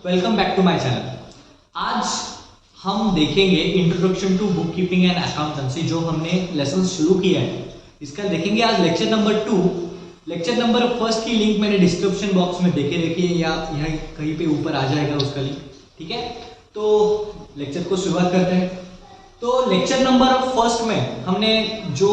Welcome back to my channel. आज हम देखेंगे introduction to book keeping and accountancy, जो हमने लेसन शुरू किया है। इसका देखेंगे आज लेक्चर नंबर 2। लेक्चर नंबर 1 की लिंक मैंने डिस्क्रिप्शन बॉक्स में देखे रखी है, या यहाँ कहीं पे ऊपर आ जाएगा उसका लिंक। ठीक है, तो लेक्चर को शुरुआत करते हैं। तो लेक्चर नंबर 1 में हमने जो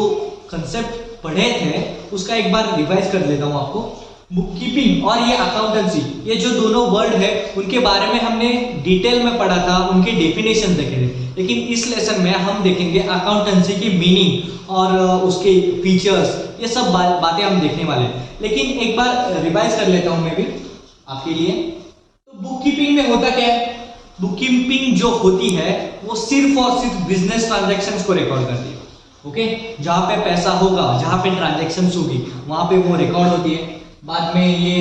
कंसेप्ट पढ़े थे उसका एक बार रिवाइज कर लेता हूँ आपको। बुक कीपिंग और ये अकाउंटेंसी, ये जो दोनों वर्ड है उनके बारे में हमने डिटेल में पढ़ा था, उनके डेफिनेशन देखे थे। लेकिन इस लेसन में हम देखेंगे अकाउंटेंसी की मीनिंग और उसके फीचर्स, ये सब बातें हम देखने वाले हैं। लेकिन एक बार रिवाइज कर लेता हूं मैं भी आपके लिए। तो बुक कीपिंग में होता क्या है? बुक कीपिंग जो होती है वो सिर्फ और सिर्फ बिजनेस ट्रांजैक्शंस को रिकॉर्ड करती है। ओके, जहां पे पैसा होगा, जहां पे ट्रांजैक्शंस होगी, वहां पे वो रिकॉर्ड होती है। बाद में ये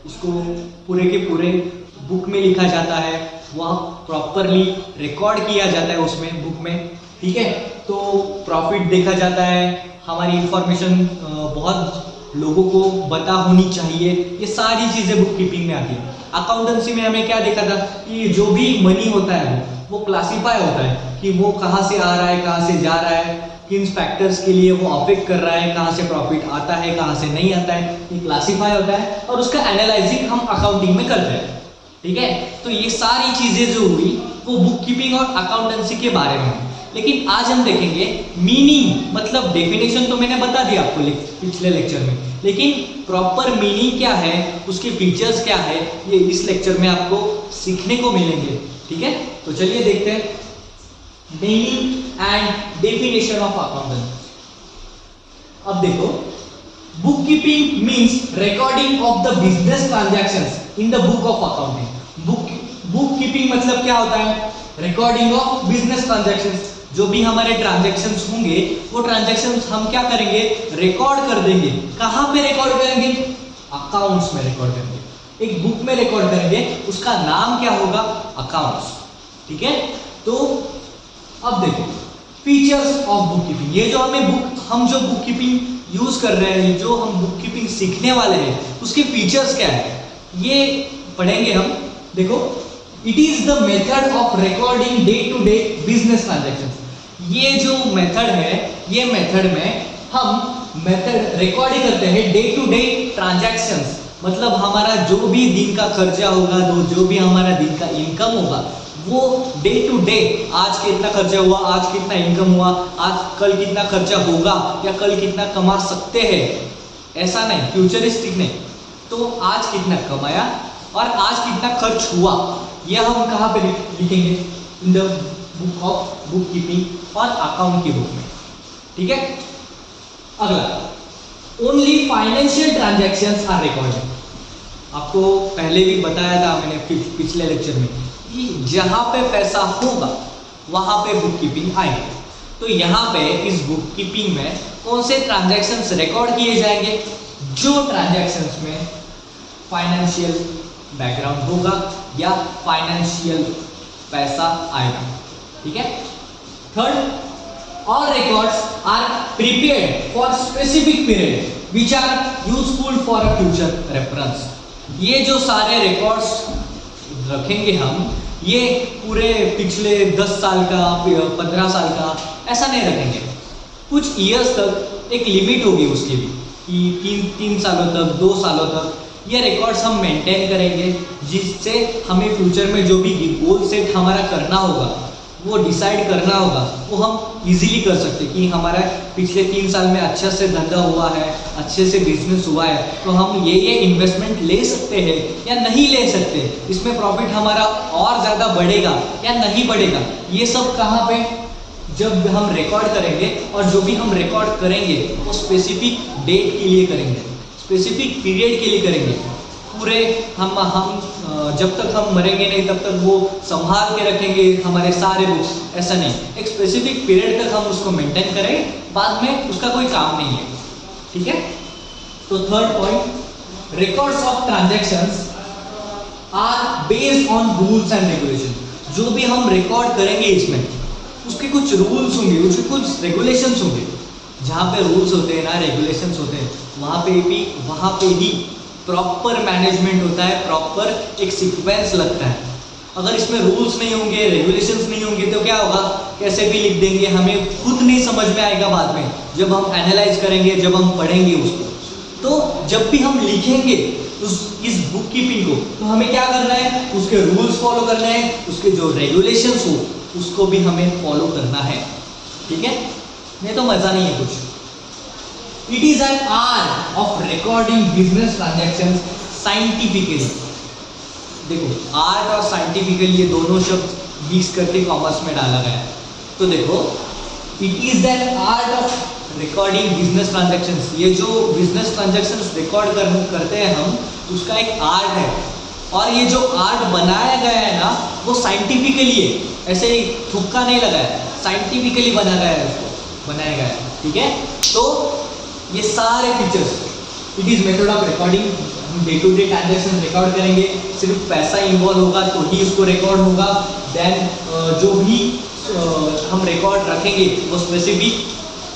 इसको पूरे के पूरे बुक में लिखा जाता है, वह प्रॉपरली रिकॉर्ड किया जाता है उसमें बुक में। ठीक है, तो प्रॉफिट देखा जाता है, हमारी इंफॉर्मेशन बहुत लोगों को पता होनी चाहिए, ये सारी चीज़ें बुक कीपिंग में आती है। अकाउंटेंसी में हमें क्या देखा था कि जो भी मनी होता है वो क्लासीफाई होता है कि वो कहाँ से आ रहा है, कहाँ से जा रहा है, किन फैक्टर्स के लिए वो अफेक्ट कर रहा है, कहाँ से प्रॉफिट आता है, कहाँ से नहीं आता है, ये क्लासीफाई होता है और उसका एनालाइजिंग हम अकाउंटिंग में करते हैं। ठीक है, तो ये सारी चीजें जो हुई वो बुक कीपिंग और अकाउंटेंसी के बारे में। लेकिन आज हम देखेंगे मीनिंग, मतलब डेफिनेशन तो मैंने बता दिया आपको पिछले लेक्चर में, लेकिन प्रॉपर मीनिंग क्या है, उसके फीचर्स क्या है, ये इस लेक्चर में आपको सीखने को मिलेंगे। ठीक है, तो चलिए देखते हैं meaning and definition of accountancy. अब देखो, book keeping means recording of the business transactions in the book of accounting. Book keeping मतलब क्या होता है? Recording of business transactions. जो भी हमारे ट्रांजैक्शंस होंगे वो ट्रांजैक्शंस हम क्या करेंगे? रिकॉर्ड कर देंगे। कहां पे रिकॉर्ड करेंगे? अकाउंट्स में रिकॉर्ड करेंगे, एक बुक में रिकॉर्ड करेंगे, उसका नाम क्या होगा? अकाउंट्स। ठीक है, तो अब देखो फीचर्स ऑफ बुक कीपिंग। ये जो हम जो बुक कीपिंग यूज कर रहे हैं, जो हम बुक कीपिंग सीखने वाले हैं, उसके फीचर्स क्या है ये पढ़ेंगे हम। देखो, it is the method of recording day to day business transactions. ये जो मेथड है, ये मेथड में हम मेथड रिकॉर्डिंग करते हैं डे टू डे ट्रांजैक्शंस, मतलब हमारा जो भी दिन का खर्चा होगा, जो भी हमारा दिन का इनकम होगा, वो डे टू डे, आज कितना खर्चा हुआ, आज कितना इनकम हुआ, आज कल कितना खर्चा होगा, या कल कितना कमा सकते हैं, ऐसा नहीं, फ्यूचरिस्टिक नहीं। तो आज कितना कमाया और आज कितना खर्च हुआ, यह हम कहाँ पे लिखेंगे? In the book of book keeping और अकाउंट की बुक में। ठीक है, अगला, only financial transactions are recorded. आपको पहले भी बताया था मैंने पिछले लेक्चर में कि जहां पे पैसा होगा वहां पे बुक कीपिंग आएगी। तो यहाँ पे इस बुक कीपिंग में कौन से ट्रांजैक्शंस रिकॉर्ड किए जाएंगे? जो ट्रांजैक्शंस में फाइनेंशियल बैकग्राउंड होगा या फाइनेंशियल पैसा आएगा। ठीक है, third, all records are prepared for specific period which are useful for a future reference. ये जो सारे रिकॉर्ड्स रखेंगे हम, ये पूरे पिछले 10 साल का, 15 साल का ऐसा नहीं रखेंगे। कुछ ईयर्स तक एक लिमिट होगी उसकी भी, कि 3 सालों तक, 2 सालों तक ये रिकॉर्ड्स हम मेंटेन करेंगे, जिससे हमें फ्यूचर में जो भी गोल सेट हमारा करना होगा, वो डिसाइड करना होगा, वो हम इजीली कर सकते कि हमारा पिछले 3 साल में अच्छे से धंधा हुआ है, अच्छे से बिजनेस हुआ है, तो हम ये इन्वेस्टमेंट ले सकते हैं या नहीं ले सकते, इसमें प्रॉफिट हमारा और ज़्यादा बढ़ेगा या नहीं बढ़ेगा। ये सब कहाँ पे? जब हम रिकॉर्ड करेंगे, और जो भी हम रिकॉर्ड करेंगे वो स्पेसिफिक डेट के लिए करेंगे, स्पेसिफिक पीरियड के लिए करेंगे। पूरे हम जब तक हम मरेंगे नहीं तब तक वो संभाल के रखेंगे हमारे सारे बुक्स, ऐसा नहीं। एक स्पेसिफिक पीरियड तक हम उसको मेंटेन करेंगे, बाद में उसका कोई काम नहीं है। ठीक है, तो third point, records of transactions are based on rules and regulation. जो भी हम रिकॉर्ड करेंगे इसमें, उसके कुछ रूल्स होंगे, उसके कुछ रेगुलेशंस होंगे। जहाँ पे रूल्स होते हैं ना, रेगुलेशंस होते हैं, वहाँ पे ही प्रॉपर मैनेजमेंट होता है, प्रॉपर एक सीक्वेंस लगता है। अगर इसमें रूल्स नहीं होंगे, रेगुलेशंस नहीं होंगे तो क्या होगा, कैसे भी लिख देंगे, हमें खुद नहीं समझ में आएगा बाद में जब हम एनालाइज करेंगे, जब हम पढ़ेंगे उसको। तो जब भी हम लिखेंगे इस बुक कीपिंग को, तो हमें क्या करना है, उसके रूल्स फॉलो करना है, उसके जो रेगुलेशंस हो उसको भी हमें फॉलो करना है, ठीक है। नहीं तो मजा नहीं है कुछ। It is an art of recording business transactions scientifically. देखो आर्ट और साइंटिफिकली ये दोनों शब्द मिक्स करके कॉमर्स में डाला गया है। तो देखो it is an art of recording business transactions, ये जो बिजनेस ट्रांजैक्शंस रिकॉर्ड करते हैं हम, उसका एक आर्ट है। और ये जो आर्ट बनाया गया है ना, वो साइंटिफिकली है, ऐसे ही थुक्का नहीं लगा है, साइंटिफिकली बनाया गया है, उसको बनाया गया है, ठीक है। तो ये सारे features, it is method of recording, हम day to day transaction record करेंगे, सिर्फ पैसा इन्वॉल्व होगा तो ही उसको रिकॉर्ड होगा। देन जो भी हम रिकॉर्ड रखेंगे वो स्पेसिफिक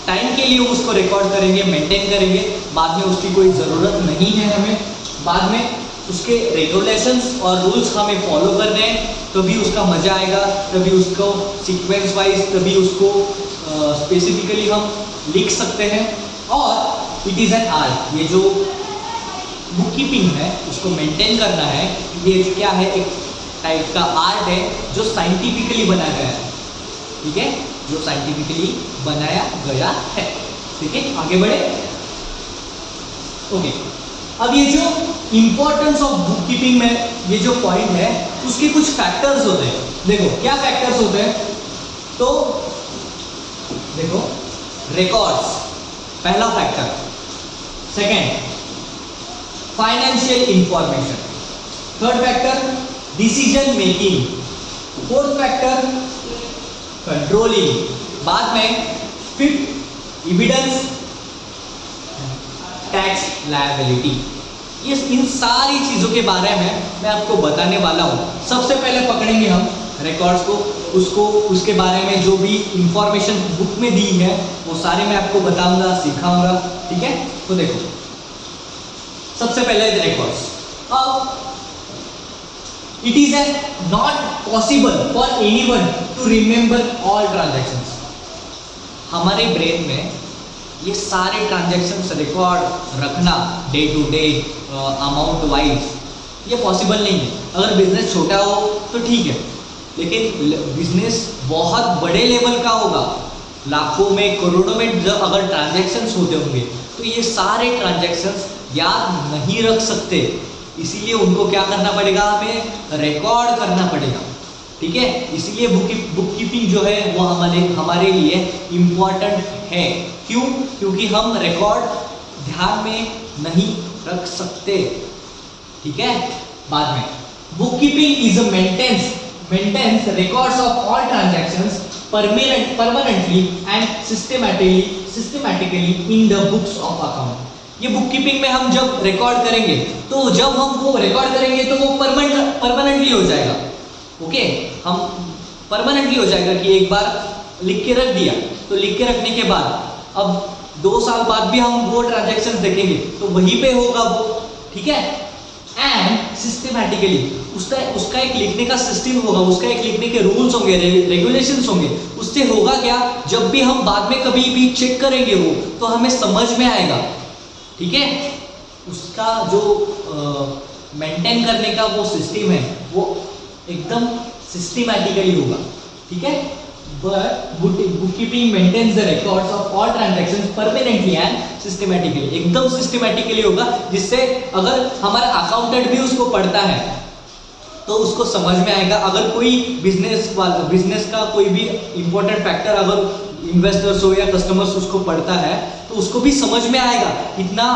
टाइम के लिए उसको रिकॉर्ड करेंगे, मेंटेन करेंगे, बाद में उसकी कोई ज़रूरत नहीं है हमें। बाद में उसके रेगुलेशंस और रूल्स हमें फॉलो करने हैं, तभी उसका मज़ा आएगा, तभी उसको सीक्वेंस वाइज, तभी उसको स्पेसिफिकली हम लिख सकते हैं। और इट इज़ एन आर्ट, ये जो बुक कीपिंग है उसको मेंटेन करना है, ये क्या है, एक टाइप का आर्ट है जो साइंटिफिकली बनाया गया है, ठीक है, जो साइंटिफिकली बनाया गया है, ठीक है। आगे बढ़े, ओके। अब ये जो इंपॉर्टेंस ऑफ बुक कीपिंग में ये जो पॉइंट है, उसके कुछ फैक्टर्स होते हैं। देखो क्या फैक्टर्स होते हैं, तो देखो रिकॉर्ड्स पहला factor, second financial information, third factor decision making, fourth factor controlling, बाद में फिफ्थ एविडेंस, टैक्स लायबिलिटी। ये इन सारी चीज़ों के बारे में मैं आपको बताने वाला हूँ। सबसे पहले पकड़ेंगे हम रिकॉर्ड्स को, उसको उसके बारे में जो भी इंफॉर्मेशन बुक में दी है वो सारे मैं आपको बताऊंगा, सिखाऊंगा, ठीक है। तो देखो सबसे पहले रिकॉर्ड्स। अब it is not possible for anyone to remember all transactions. हमारे ब्रेन में ये सारे ट्रांजैक्शंस रिकॉर्ड रखना day to day amount wise, ये पॉसिबल नहीं है। अगर बिजनेस छोटा हो तो ठीक है, लेकिन बिजनेस बहुत बड़े लेवल का होगा, लाखों में करोड़ों में जब अगर ट्रांजैक्शंस होते होंगे, तो ये सारे ट्रांजैक्शंस याद नहीं रख सकते। इसीलिए उनको क्या करना पड़ेगा, हमें रिकॉर्ड करना पड़ेगा, ठीक है। इसीलिए बुक कीपिंग जो है वो हमारे लिए इम्पॉर्टेंट है। क्यों? क्योंकि हम रिकॉर्ड ध्यान में नहीं रख सकते, ठीक है। बाद में book keeping is a maintains records of all transactions permanently and systematically in the books of account. ये बुक कीपिंग में हम जब रिकॉर्ड करेंगे, तो जब हम वो रिकॉर्ड करेंगे तो वो परमानेंटली हो जाएगा, ओके। हम परमानेंटली हो जाएगा कि एक बार लिख के रख दिया, तो लिख के रखने के बाद अब 2 साल बाद भी हम वो ट्रांजैक्शंस देखेंगे तो वहीं पे होगा वो, ठीक है। एंड सिस्टमैटिकली उसका एक लिखने का सिस्टम होगा, उसका एक लिखने के रूल्स होंगे, रेगुलेशंस होंगे। उससे होगा क्या, जब भी हम बाद में कभी भी चेक करेंगे वो, तो हमें समझ में आएगा, ठीक है। उसका जो मेंटेन करने का वो सिस्टम है वो एकदम सिस्टमैटिकली होगा, ठीक है। But book keeping maintains the records of all transactions permanently and systematically, एकदम सिस्टमैटिकली होगा, जिससे अगर हमारा अकाउंटेंट भी उसको पढ़ता है तो उसको समझ में आएगा। अगर कोई बिजनेस का कोई भी इंपॉर्टेंट फैक्टर अगर इन्वेस्टर्स हो या कस्टमर्स उसको पढ़ता है तो उसको भी समझ में आएगा, इतना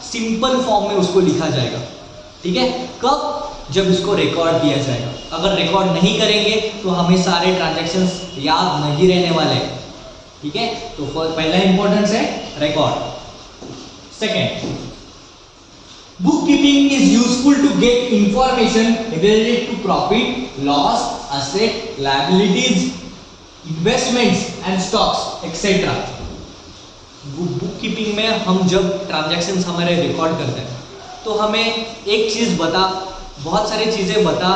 सिंपल फॉर्म में उसको लिखा जाएगा, ठीक है। कब? जब इसको रिकॉर्ड किया जाएगा। अगर रिकॉर्ड नहीं करेंगे तो हमें सारे ट्रांजैक्शंस याद नहीं रहने वाले, ठीक है। तो पहला इंपॉर्टेंस है record. Second, book keeping is useful to get information related to profit, loss, asset, liabilities, investments and stocks etcetera. Book keeping में हम जब ट्रांजैक्शंस हमारे रिकॉर्ड करते हैं तो हमें एक चीज़ बहुत सारी चीज़ें पता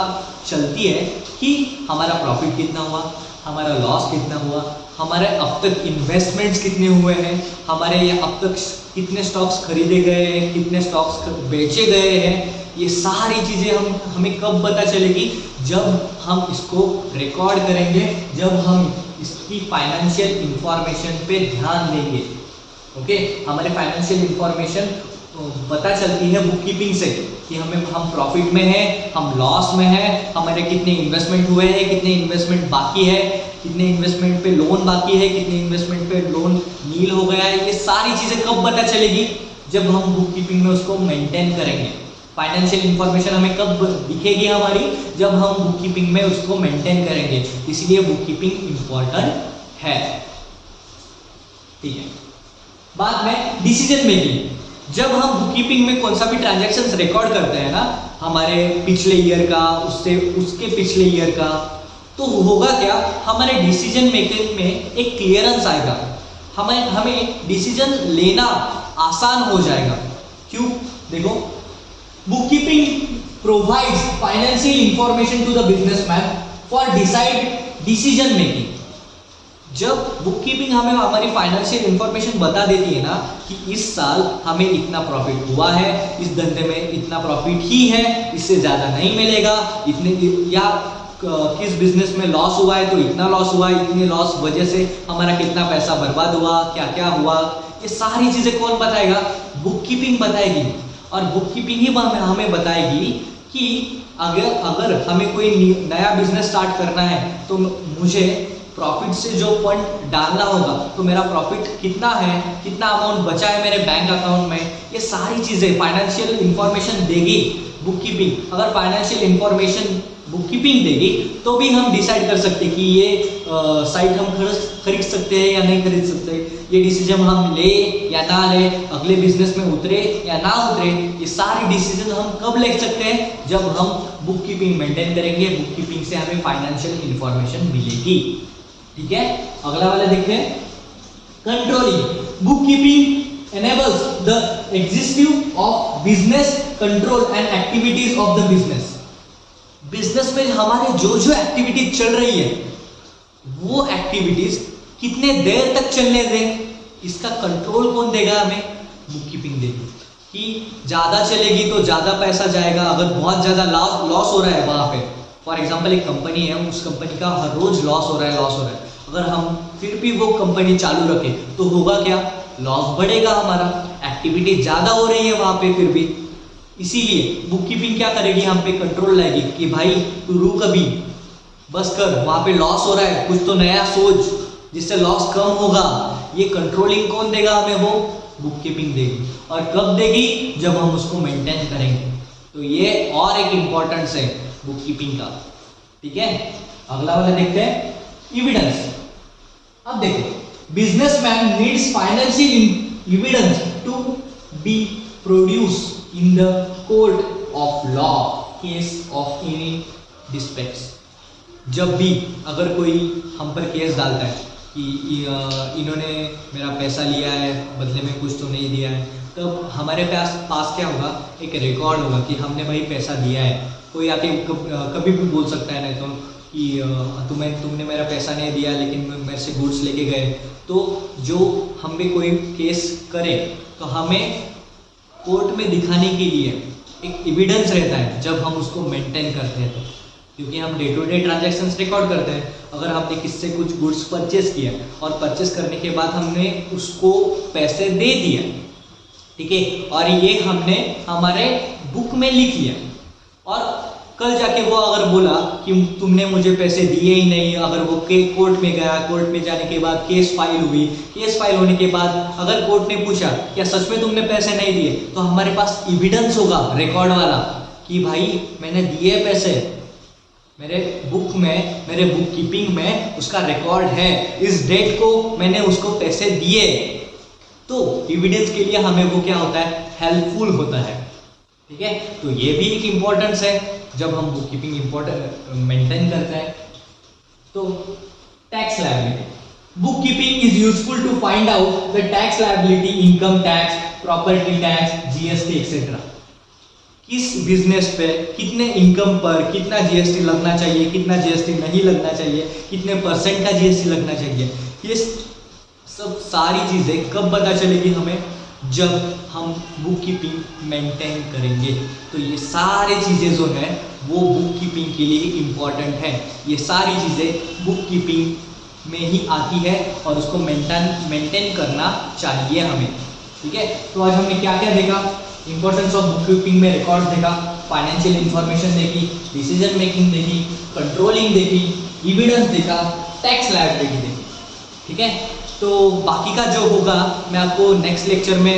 चलती है कि हमारा प्रॉफिट कितना हुआ, हमारा लॉस कितना हुआ, हमारे अब तक इन्वेस्टमेंट्स कितने हुए हैं, हमारे ये अब तक कितने स्टॉक्स खरीदे गए हैं, कितने स्टॉक्स बेचे गए हैं। ये सारी चीज़ें हमें कब पता चलेगी? जब हम इसको रिकॉर्ड करेंगे, जब हम इसकी फाइनेंशियल इंफॉर्मेशन पे ध्यान देंगे। ओके, हमारे फाइनेंशियल इंफॉर्मेशन पता चलती है बुक कीपिंग से कि हम प्रॉफिट में हैं, हम लॉस में हैं, हमारे कितने इन्वेस्टमेंट हुए हैं, कितने इन्वेस्टमेंट बाकी है, कितने इन्वेस्टमेंट पे लोन बाकी है, कितने इन्वेस्टमेंट पे लोन नील हो गया है। ये सारी चीज़ें कब पता चलेगी? जब हम बुक कीपिंग में उसको मेंटेन करेंगे। फाइनेंशियल इंफॉर्मेशन हमें कब दिखेगी हमारी? जब हम बुक कीपिंग में उसको मेंटेन करेंगे। इसलिए बुक कीपिंग इंपॉर्टेंट है। ठीक है, बाद में डिसीजन मेकिंग। जब हम बुक कीपिंग में कौन सा भी ट्रांजैक्शंस रिकॉर्ड करते हैं ना, हमारे पिछले ईयर का, उसके पिछले ईयर का, तो होगा क्या? हमारे डिसीजन मेकिंग में एक क्लियरेंस आएगा, हमें डिसीजन लेना आसान हो जाएगा। क्यों? देखो, book keeping provides financial information to the businessman for decision making. जब बुक कीपिंग हमें हमारी फाइनेंशियल इंफॉर्मेशन बता देती है ना कि इस साल हमें इतना प्रॉफिट हुआ है, इस धंधे में इतना प्रॉफिट ही है, इससे ज़्यादा नहीं मिलेगा, या किस बिजनेस में लॉस हुआ है तो इतना लॉस हुआ है, इतने लॉस वजह से हमारा कितना पैसा बर्बाद हुआ, क्या क्या हुआ, ये सारी चीज़ें कौन बताएगा? बुक कीपिंग बताएगी। और बुक कीपिंग ही हमें बताएगी कि अगर हमें कोई नया बिजनेस स्टार्ट करना है तो मुझे प्रॉफिट से जो फंड डालना होगा, तो मेरा प्रॉफिट कितना है, कितना अमाउंट बचा है मेरे बैंक अकाउंट में, ये सारी चीज़ें फाइनेंशियल इंफॉर्मेशन देगी बुक कीपिंग। अगर फाइनेंशियल इंफॉर्मेशन बुक कीपिंग देगी तो भी हम डिसाइड कर सकते कि ये साइट हम खरीद सकते हैं या नहीं खरीद सकते, ये डिसीजन हम ले या ना ले, अगले बिजनेस में उतरे या ना उतरे, ये सारी डिसीजन हम कब ले सकते हैं? जब हम बुक कीपिंग मेंटेन करेंगे। बुक कीपिंग से हमें फाइनेंशियल इंफॉर्मेशन मिलेगी। ठीक है, अगला वाला देखते हैं, controlling. Book keeping enables the executive of business control and activities of the business। Business में हमारे जो एक्टिविटीज चल रही है, वो एक्टिविटीज कितने देर तक चलने दें, इसका कंट्रोल कौन देगा? हमें बुक कीपिंग देगी। कि ज़्यादा चलेगी तो ज़्यादा पैसा जाएगा, अगर बहुत ज़्यादा लॉस हो रहा है वहाँ पे, फॉर एग्जांपल एक कंपनी है, उस कंपनी का हर रोज लॉस हो रहा है, अगर हम फिर भी वो कंपनी चालू रखें तो होगा क्या? लॉस बढ़ेगा, हमारा एक्टिविटी ज़्यादा हो रही है वहाँ पे फिर भी। इसीलिए बुक कीपिंग क्या करेगी? हम पे कंट्रोल लाएगी कि भाई तू रुक, अभी बस कर, वहाँ पे लॉस हो रहा है, कुछ तो नया सोच जिससे लॉस कम होगा। ये कंट्रोलिंग कौन देगा हमें? वो बुक कीपिंग देगी। और कब देगी? जब हम उसको मेंटेन करेंगे। तो ये और एक इम्पोर्टेंस है बुक कीपिंग का। ठीक है, अगला वाला देखते हैं, एविडेंस। अब देखो, businessman needs financial evidence to be produce in the court of law case of any disputes. जब भी अगर कोई हम पर केस डालता है कि इन्होंने मेरा पैसा लिया है, बदले में कुछ तो नहीं दिया है, तब हमारे पास क्या होगा? एक रिकॉर्ड होगा कि हमने भाई पैसा दिया है। कोई आके कभी भी बोल सकता है नहीं तो कि तुमने मेरा पैसा नहीं दिया लेकिन मेरे से गुड्स लेके गए। तो जो हम भी कोई केस करे तो हमें कोर्ट में दिखाने के लिए एक एविडेंस रहता है जब हम उसको मेंटेन करते हैं। तो क्योंकि हम day to day transactions record करते हैं, अगर हमने किससे कुछ गुड्स परचेस किया और परचेस करने के बाद हमने उसको पैसे दे दिया, ठीक है, और ये हमने हमारे बुक में लिख लिया, और कल जाके वो अगर बोला कि तुमने मुझे पैसे दिए ही नहीं, अगर वो कोर्ट में गया, कोर्ट में जाने के बाद केस फाइल हुई, केस फाइल होने के बाद अगर कोर्ट ने पूछा क्या सच में तुमने पैसे नहीं दिए, तो हमारे पास एविडेंस होगा रिकॉर्ड वाला कि भाई मैंने दिए पैसे, मेरे बुक में, मेरे बुक कीपिंग में उसका रिकॉर्ड है, इस डेट को मैंने उसको पैसे दिए। तो एविडेंस के लिए हमें वो क्या होता है? हेल्पफुल होता है। ठीक है, तो ये भी एक इम्पोर्टेंस है जब हम बुक कीपिंग मेंटेन करते हैं। तो tax liability, book keeping is useful to find out the tax liability, income tax, property tax, GST etcetera. किस बिजनेस पे कितने इनकम पर कितना जीएसटी लगना चाहिए, कितना जीएसटी नहीं लगना चाहिए, कितने परसेंट का जीएसटी लगना चाहिए, ये सब सारी चीज़ें कब पता चलेगी हमें, जब हम बुक कीपिंग मेंटेन करेंगे। तो ये सारी चीज़ें जो है वो बुक कीपिंग के लिए इम्पॉर्टेंट है। ये सारी चीज़ें बुक कीपिंग में ही आती है और उसको मेंटेन करना चाहिए हमें। ठीक है, तो आज हमने क्या क्या देखा, इंपॉर्टेंस ऑफ बुक कीपिंग में रिकॉर्ड्स देखा, फाइनेंशियल इंफॉर्मेशन देखी, डिसीजन मेकिंग देखी, कंट्रोलिंग देखी, एविडेंस देखा, टैक्स लायबिलिटी देखी। ठीक है, तो बाकी का जो होगा मैं आपको नेक्स्ट लेक्चर में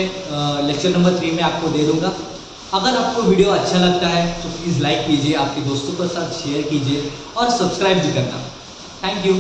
लेक्चर नंबर 3 में आपको दे दूंगा। अगर आपको वीडियो अच्छा लगता है तो प्लीज़ लाइक कीजिए, आपके दोस्तों के साथ शेयर कीजिए और सब्सक्राइब भी करना। Thank you.